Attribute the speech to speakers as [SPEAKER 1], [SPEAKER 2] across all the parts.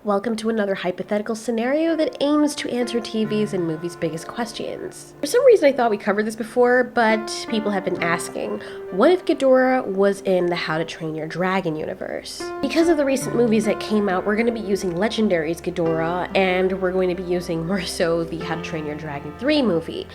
[SPEAKER 1] Welcome to another hypothetical scenario that aims to answer TV's and movies' biggest questions. For some reason I thought we covered this before, but people have been asking, what if Ghidorah was in the How to Train Your Dragon universe? Because of the recent movies that came out, we're going to be using Legendary's Ghidorah, and we're going to be using more so the How to Train Your Dragon 3 movie.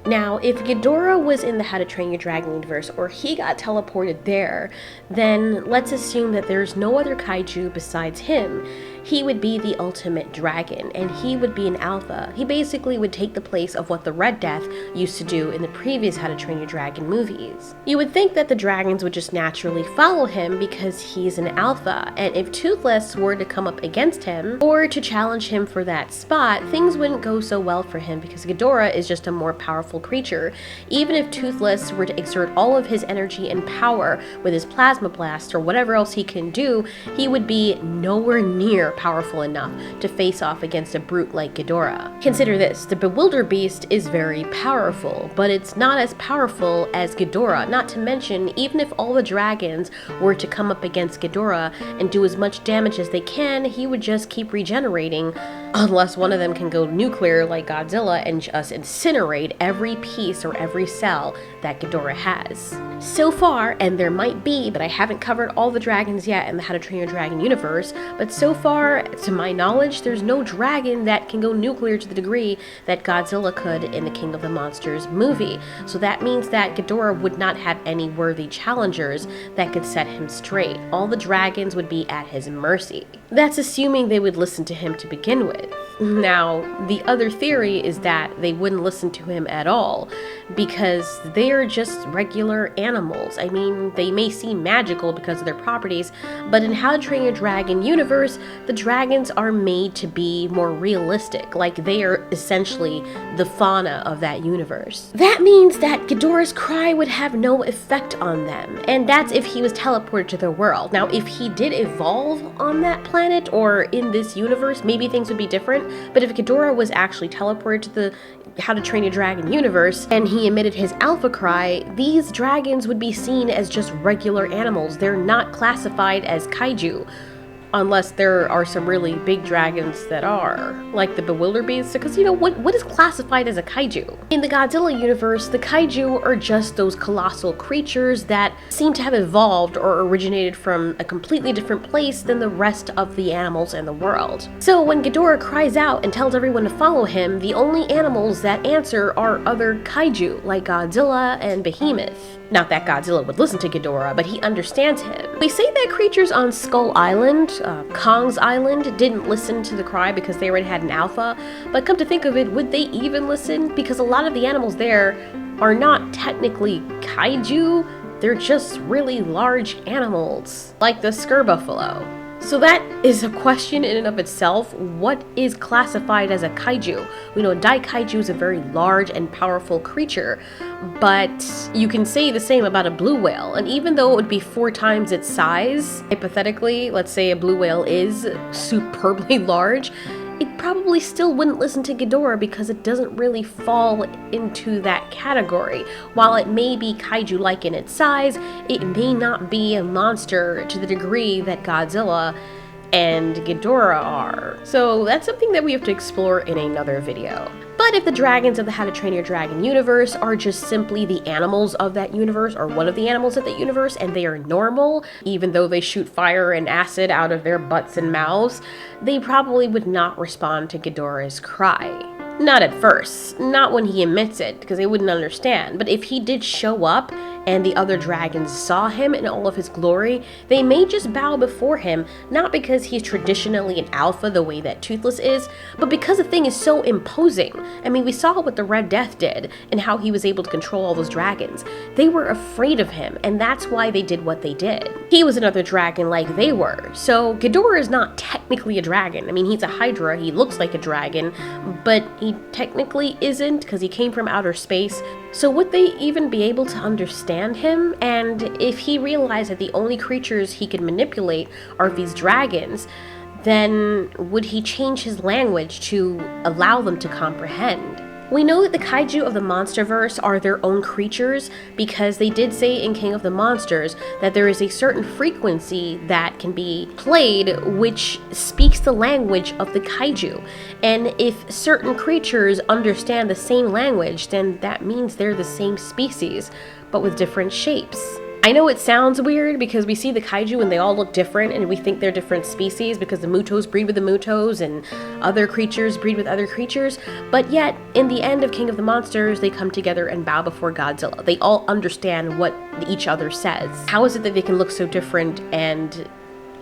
[SPEAKER 1] Now, if Ghidorah was in the How to Train Your Dragon universe, or he got teleported there, then let's assume that there's no other kaiju besides him. He would be the ultimate dragon, and he would be an alpha. He basically would take the place of what the Red Death used to do in the previous How to Train Your Dragon movies. You would think that the dragons would just naturally follow him because he's an alpha, and if Toothless were to come up against him, or to challenge him for that spot, things wouldn't go so well for him because Ghidorah is just a more powerful creature. Even if Toothless were to exert all of his energy and power with his plasma blast or whatever else he can do, he would be nowhere near powerful enough to face off against a brute like Ghidorah. Consider this, the Bewilder Beast is very powerful, but it's not as powerful as Ghidorah, not to mention, even if all the dragons were to come up against Ghidorah and do as much damage as they can, he would just keep regenerating, unless one of them can go nuclear like Godzilla and just incinerate every piece or every cell that Ghidorah has. So far, and there might be, but I haven't covered all the dragons yet in the How to Train Your Dragon universe, but so far, to my knowledge, there's no dragon that can go nuclear to the degree that Godzilla could in the King of the Monsters movie. So that means that Ghidorah would not have any worthy challengers that could set him straight. All the dragons would be at his mercy. That's assuming they would listen to him to begin with. Now, the other theory is that they wouldn't listen to him at all, because they are just regular animals. I mean, they may seem magical because of their properties, but in How to Train Your Dragon universe, the dragons are made to be more realistic, like they are essentially the fauna of that universe. That means that Ghidorah's cry would have no effect on them, and that's if he was teleported to their world. Now, if he did evolve on that planet or in this universe, maybe things would be different. But if Ghidorah was actually teleported to the How to Train Your Dragon universe and he emitted his alpha cry, these dragons would be seen as just regular animals. They're not classified as kaiju. Unless there are some really big dragons that are, like the Bewilder Beast, because you know, what is classified as a kaiju? In the Godzilla universe, the kaiju are just those colossal creatures that seem to have evolved or originated from a completely different place than the rest of the animals in the world. So when Ghidorah cries out and tells everyone to follow him, the only animals that answer are other kaiju, like Godzilla and Behemoth. Not that Godzilla would listen to Ghidorah, but he understands him. We say that creatures on Skull Island, Kong's Island, didn't listen to the cry because they already had an alpha, but come to think of it, would they even listen? Because a lot of the animals there are not technically kaiju, they're just really large animals, like the skerbuffalo. So that is a question in and of itself. What is classified as a kaiju? We know Daikaiju is a very large and powerful creature, but you can say the same about a blue whale, and even though it would be 4 times its size, hypothetically, let's say a blue whale is superbly large, it probably still wouldn't listen to Ghidorah because it doesn't really fall into that category. While it may be kaiju-like in its size, it may not be a monster to the degree that Godzilla and Ghidorah are. So that's something that we have to explore in another video. But if the dragons of the How to Train Your Dragon universe are just simply the animals of that universe, or one of the animals of that universe, and they are normal, even though they shoot fire and acid out of their butts and mouths, they probably would not respond to Ghidorah's cry. Not at first, not when he emits it, because they wouldn't understand. But if he did show up and the other dragons saw him in all of his glory, they may just bow before him, not because he's traditionally an alpha the way that Toothless is, but because the thing is so imposing. I mean, we saw what the Red Death did and how he was able to control all those dragons. They were afraid of him, and that's why they did what they did. He was another dragon like they were, so Ghidorah is not technically a dragon. I mean, he's a Hydra, he looks like a dragon, but he technically isn't because he came from outer space. So would they even be able to understand him? And if he realized that the only creatures he could manipulate are these dragons, then would he change his language to allow them to comprehend? We know that the kaiju of the Monsterverse are their own creatures because they did say in King of the Monsters that there is a certain frequency that can be played which speaks the language of the kaiju. And if certain creatures understand the same language, then that means they're the same species, but with different shapes. I know it sounds weird because we see the kaiju and they all look different and we think they're different species because the Mutos breed with the Mutos and other creatures breed with other creatures, but yet, in the end of King of the Monsters, they come together and bow before Godzilla. They all understand what each other says. How is it that they can look so different and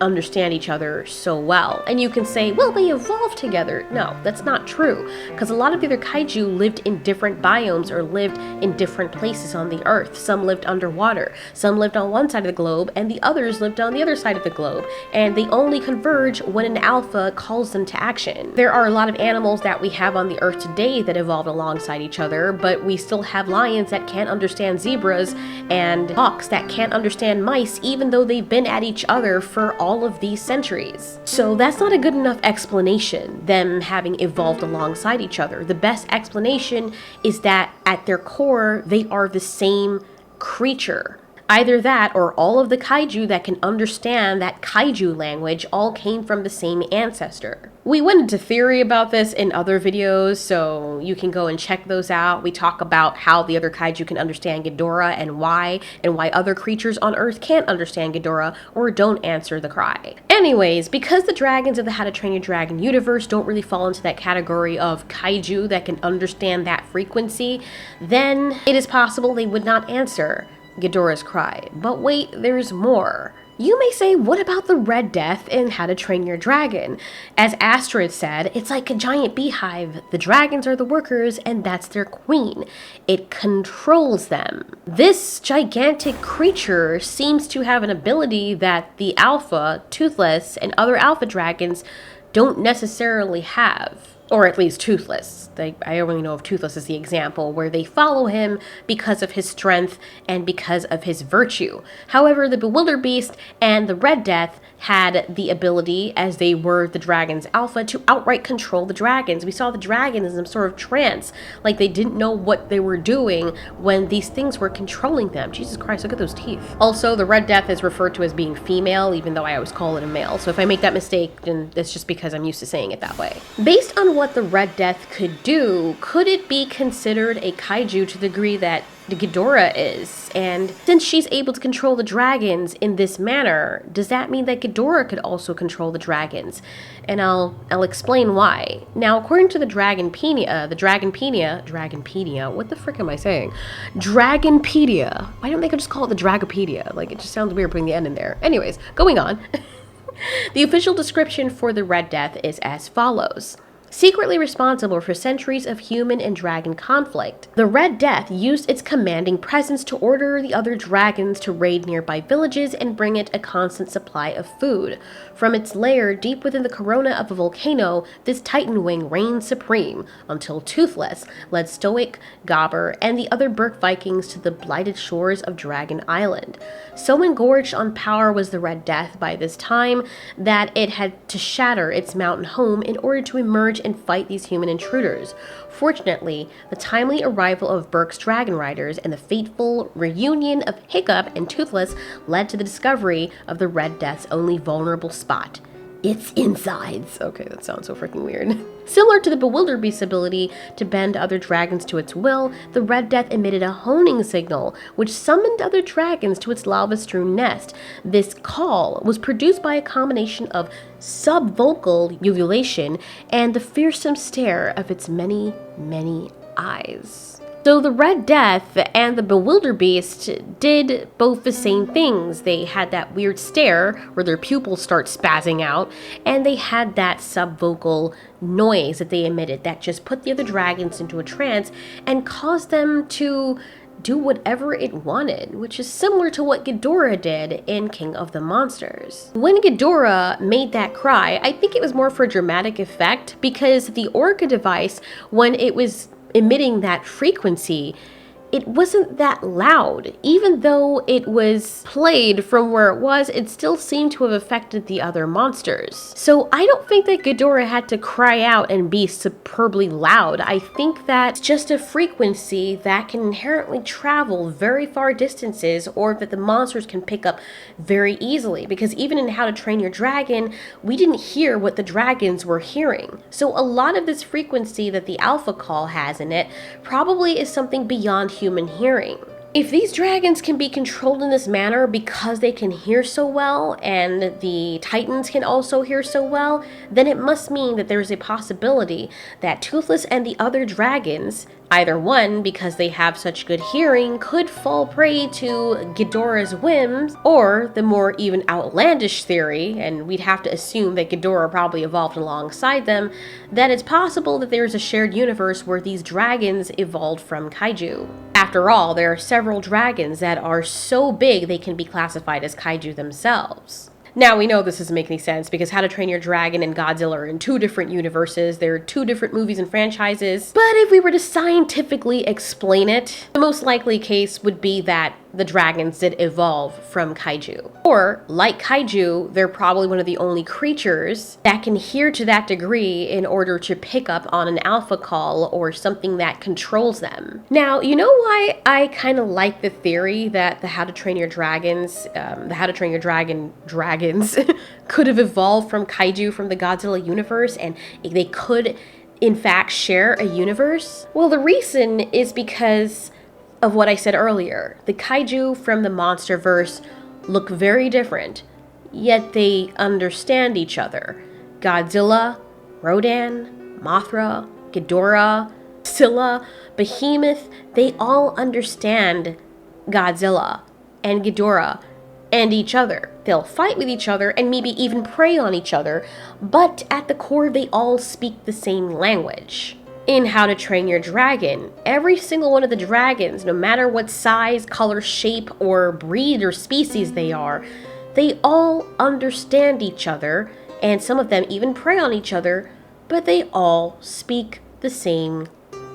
[SPEAKER 1] understand each other so well? And you can say, well, they evolved together. No, that's not true, because a lot of the other kaiju lived in different biomes or lived in different places on the earth. Some lived underwater, some lived on one side of the globe, and the others lived on the other side of the globe, and they only converge when an alpha calls them to action. There are a lot of animals that we have on the earth today that evolved alongside each other, but we still have lions that can't understand zebras and hawks that can't understand mice, even though they've been at each other for all of these centuries. So that's not a good enough explanation, them having evolved alongside each other. The best explanation is that at their core, they are the same creature. Either that or all of the kaiju that can understand that kaiju language all came from the same ancestor. We went into theory about this in other videos, so you can go and check those out. We talk about how the other kaiju can understand Ghidorah and why other creatures on Earth can't understand Ghidorah or don't answer the cry. Anyways, because the dragons of the How to Train Your Dragon universe don't really fall into that category of kaiju that can understand that frequency, then it is possible they would not answer Ghidorah's cry. But wait, there's more. You may say, what about the Red Death in How to Train Your Dragon? As Astrid said, it's like a giant beehive. The dragons are the workers, and that's their queen. It controls them. This gigantic creature seems to have an ability that the Alpha, Toothless, and other Alpha dragons don't necessarily have. Or at least Toothless. I only know of Toothless as the example, where they follow him because of his strength and because of his virtue. However, the Bewilderbeast and the Red Death had the ability, as they were the dragon's alpha, to outright control the dragons. We saw the dragons in some sort of trance, like they didn't know what they were doing when these things were controlling them. Jesus Christ, look at those teeth. Also, the Red Death is referred to as being female, even though I always call it a male. So if I make that mistake, then it's just because I'm used to saying it that way. Based on what the Red Death could do, could it be considered a kaiju to the degree that the Ghidorah is? And since she's able to control the dragons in this manner, does that mean that Ghidorah could also control the dragons? And I'll explain why. Now, according to the Dragonpedia, what the frick am I saying? Dragonpedia. Why don't they just call it the Dragopedia? Like, it just sounds weird putting the N in there. Anyways, going on. The official description for the Red Death is as follows. Secretly responsible for centuries of human and dragon conflict, the Red Death used its commanding presence to order the other dragons to raid nearby villages and bring it a constant supply of food. From its lair deep within the corona of a volcano, this Titan wing reigned supreme until Toothless led Stoic, Gobber, and the other Berk Vikings to the blighted shores of Dragon Island. So engorged on power was the Red Death by this time that it had to shatter its mountain home in order to emerge and fight these human intruders. Fortunately, the timely arrival of Berk's Dragon Riders and the fateful reunion of Hiccup and Toothless led to the discovery of the Red Death's only vulnerable spot. Its insides. Okay, that sounds so freaking weird. Similar to the Bewilderbeast's ability to bend other dragons to its will, the Red Death emitted a honing signal, which summoned other dragons to its lava-strewn nest. This call was produced by a combination of subvocal ululation and the fearsome stare of its many, many eyes. So the Red Death and the Bewilderbeast did both the same things. They had that weird stare where their pupils start spazzing out, and they had that subvocal noise that they emitted that just put the other dragons into a trance and caused them to do whatever it wanted, which is similar to what Ghidorah did in King of the Monsters. When Ghidorah made that cry, I think it was more for dramatic effect, because the Orca device, when it was emitting that frequency, it wasn't that loud. Even though it was played from where it was, it still seemed to have affected the other monsters. So I don't think that Ghidorah had to cry out and be superbly loud. I think that's just a frequency that can inherently travel very far distances, or that the monsters can pick up very easily. Because even in How to Train Your Dragon, we didn't hear what the dragons were hearing. So a lot of this frequency that the alpha call has in it probably is something beyond human hearing. If these dragons can be controlled in this manner because they can hear so well, and the titans can also hear so well, then it must mean that there is a possibility that Toothless and the other dragons, either one, because they have such good hearing, could fall prey to Ghidorah's whims, or the more even outlandish theory, and we'd have to assume that Ghidorah probably evolved alongside them, that it's possible that there's a shared universe where these dragons evolved from kaiju. After all, there are several dragons that are so big they can be classified as kaiju themselves. Now, we know this doesn't make any sense because How to Train Your Dragon and Godzilla are in two different universes. They're two different movies and franchises. But if we were to scientifically explain it, the most likely case would be that the dragons did evolve from kaiju. Or, like kaiju, they're probably one of the only creatures that can hear to that degree in order to pick up on an alpha call or something that controls them. Now, you know why I kind of like the theory that the How to Train Your Dragons, the How to Train Your Dragon dragons could have evolved from kaiju from the Godzilla universe, and they could, in fact, share a universe? Well, the reason is because of what I said earlier. The kaiju from the Monsterverse look very different, yet they understand each other. Godzilla, Rodan, Mothra, Ghidorah, Scylla, Behemoth, they all understand Godzilla and Ghidorah and each other. They'll fight with each other and maybe even prey on each other, but at the core they all speak the same language. In How to Train Your Dragon, every single one of the dragons, no matter what size, color, shape, or breed or species they are, they all understand each other, and some of them even prey on each other, but they all speak the same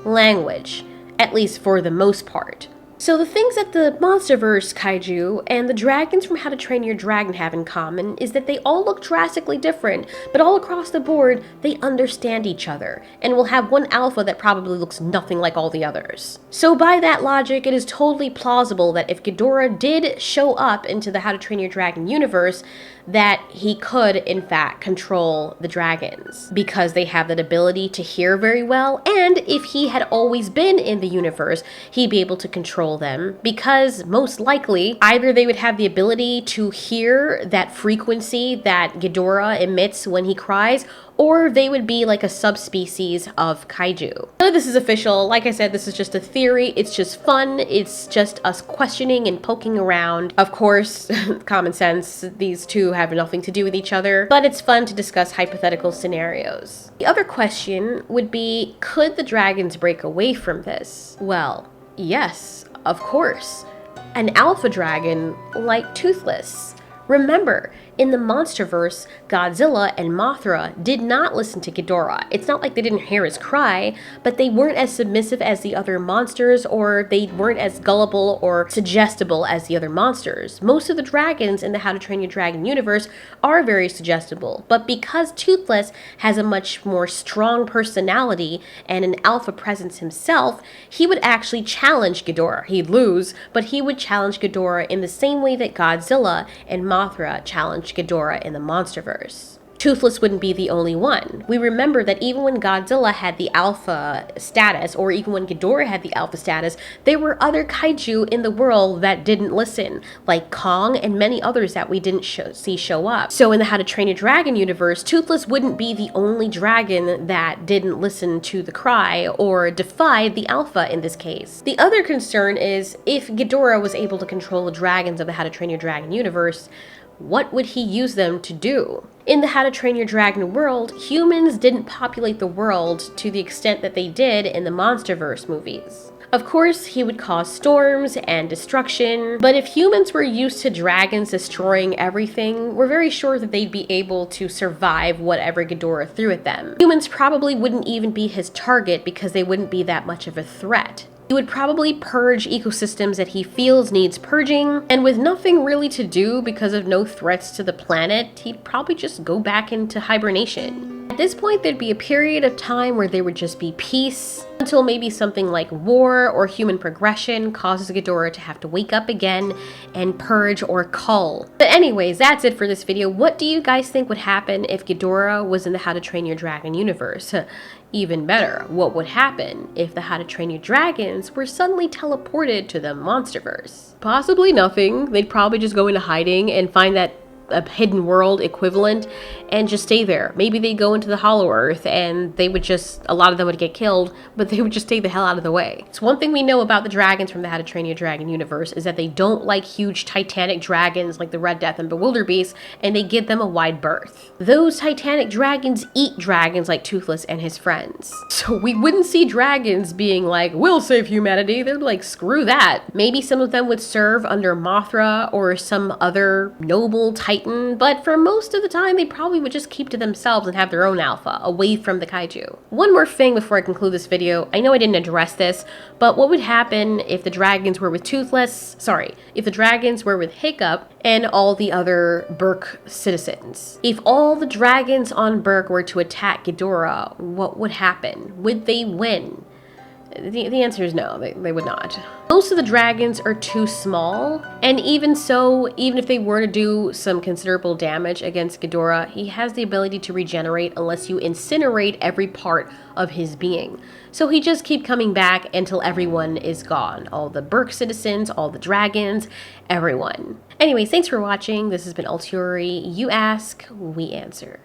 [SPEAKER 1] language, at least for the most part. So the things that the Monsterverse kaiju and the dragons from How to Train Your Dragon have in common is that they all look drastically different, but all across the board, they understand each other, and will have one alpha that probably looks nothing like all the others. So by that logic, it is totally plausible that if Ghidorah did show up into the How to Train Your Dragon universe, that he could, in fact, control the dragons, because they have that ability to hear very well, and if he had always been in the universe, he'd be able to control them, because most likely, either they would have the ability to hear that frequency that Ghidorah emits when he cries, or they would be like a subspecies of kaiju. None of this is official. Like I said, this is just a theory. It's just fun. It's just us questioning and poking around. Of course, common sense, these two have nothing to do with each other, but it's fun to discuss hypothetical scenarios. The other question would be, could the dragons break away from this? Well, yes, of course. An alpha dragon like Toothless. Remember, in the Monsterverse, Godzilla and Mothra did not listen to Ghidorah. It's not like they didn't hear his cry, but they weren't as submissive as the other monsters, or they weren't as gullible or suggestible as the other monsters. Most of the dragons in the How to Train Your Dragon universe are very suggestible, but because Toothless has a much more strong personality and an alpha presence himself, he would actually challenge Ghidorah. He'd lose, but he would challenge Ghidorah in the same way that Godzilla and Mothra challenged Ghidorah in the Monsterverse. Toothless wouldn't be the only one. We remember that even when Godzilla had the alpha status, or even when Ghidorah had the alpha status, there were other kaiju in the world that didn't listen, like Kong and many others that we didn't see show up. So in the How to Train Your Dragon universe, Toothless wouldn't be the only dragon that didn't listen to the cry or defied the alpha in this case. The other concern is, if Ghidorah was able to control the dragons of the How to Train Your Dragon universe, what would he use them to do? In the How to Train Your Dragon world, humans didn't populate the world to the extent that they did in the Monsterverse movies. Of course, he would cause storms and destruction, but if humans were used to dragons destroying everything, we're very sure that they'd be able to survive whatever Ghidorah threw at them. Humans probably wouldn't even be his target because they wouldn't be that much of a threat. He would probably purge ecosystems that he feels needs purging, and with nothing really to do because of no threats to the planet, he'd probably just go back into hibernation. At this point, there'd be a period of time where there would just be peace, until maybe something like war or human progression causes Ghidorah to have to wake up again and purge or cull. But anyways, that's it for this video. What do you guys think would happen if Ghidorah was in the How to Train Your Dragon universe? Even better, what would happen if the How to Train Your Dragons were suddenly teleported to the Monsterverse? Possibly nothing. They'd probably just go into hiding and find that a hidden world equivalent and just stay there. Maybe they go into the Hollow Earth and they would just, a lot of them would get killed, but they would just stay the hell out of the way. So one thing we know about the dragons from the How to Train Your Dragon universe is that they don't like huge titanic dragons like the Red Death and Bewilderbeast, and they give them a wide berth. Those titanic dragons eat dragons like Toothless and his friends. So we wouldn't see dragons being like, we'll save humanity. They're like, screw that. Maybe some of them would serve under Mothra or some other noble titan, but for most of the time they probably would just keep to themselves and have their own alpha, away from the kaiju. One more thing before I conclude this video. I know I didn't address this, but what would happen if the dragons were with if the dragons were with Hiccup and all the other Berk citizens? If all the dragons on Berk were to attack Ghidorah, what would happen? Would they win? The answer is no, they would not. Most of the dragons are too small, and even so, even if they were to do some considerable damage against Ghidorah, he has the ability to regenerate unless you incinerate every part of his being. So he just keep coming back until everyone is gone. All the Berk citizens, all the dragons, everyone. Anyways, thanks for watching. This has been Alteori. You ask, we answer.